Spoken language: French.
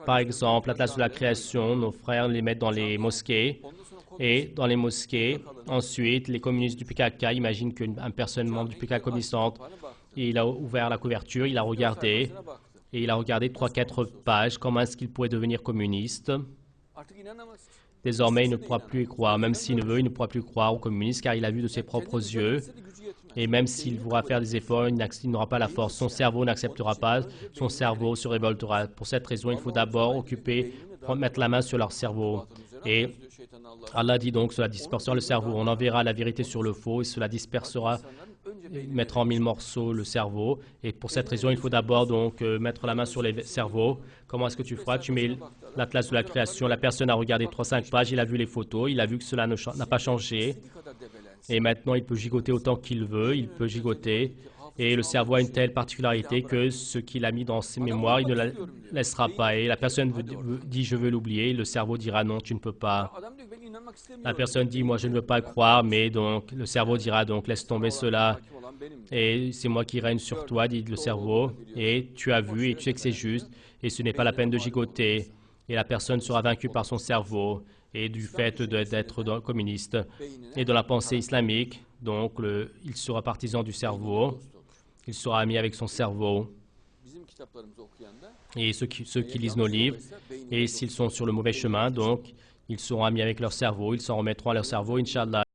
Par exemple, l'Atlas de la création, nos frères les mettent dans les mosquées. Et dans les mosquées, ensuite, les communistes du PKK imaginent qu'un personne membre du PKK communiste entre. Il a ouvert la couverture, il a regardé. Et il a regardé 3-4 pages. Comment est-ce qu'il pourrait devenir communiste? Désormais, il ne pourra plus y croire. Même s'il ne veut, il ne pourra plus croire aux communistes car il a vu de ses propres yeux. Et même s'il voudra faire des efforts, il n'aura pas la force. Son cerveau n'acceptera pas. Son cerveau se révoltera. Pour cette raison, il faut d'abord mettre la main sur leur cerveau. Et Allah dit donc, cela dispersera le cerveau. On enverra la vérité sur le faux et cela dispersera, mettra en mille morceaux le cerveau. Et pour cette raison, il faut d'abord donc mettre la main sur les cerveaux. Comment est-ce que tu feras? Tu mets l'atlas de la création. La personne a regardé 3-5 pages, il a vu les photos, il a vu que cela n'a pas changé. Et maintenant, il peut gigoter autant qu'il veut, il peut gigoter. Et le cerveau a une telle particularité que ce qu'il a mis dans ses mémoires, il ne la laissera pas. Et la personne dit, je veux l'oublier. Le cerveau dira, non, tu ne peux pas. La personne dit, moi, je ne veux pas croire, mais donc, le cerveau dira, donc, laisse tomber cela. Et c'est moi qui règne sur toi, dit le cerveau. Et tu as vu et tu sais que c'est juste. Et ce n'est pas la peine de gigoter. Et la personne sera vaincue par son cerveau et du fait d'être communiste et de la pensée islamique. Donc, il sera partisan du cerveau. Il sera ami avec son cerveau. Et ceux qui lisent nos livres, et s'ils sont sur le mauvais chemin, donc, ils seront amis avec leur cerveau. Ils s'en remettront à leur cerveau, Inch'Allah.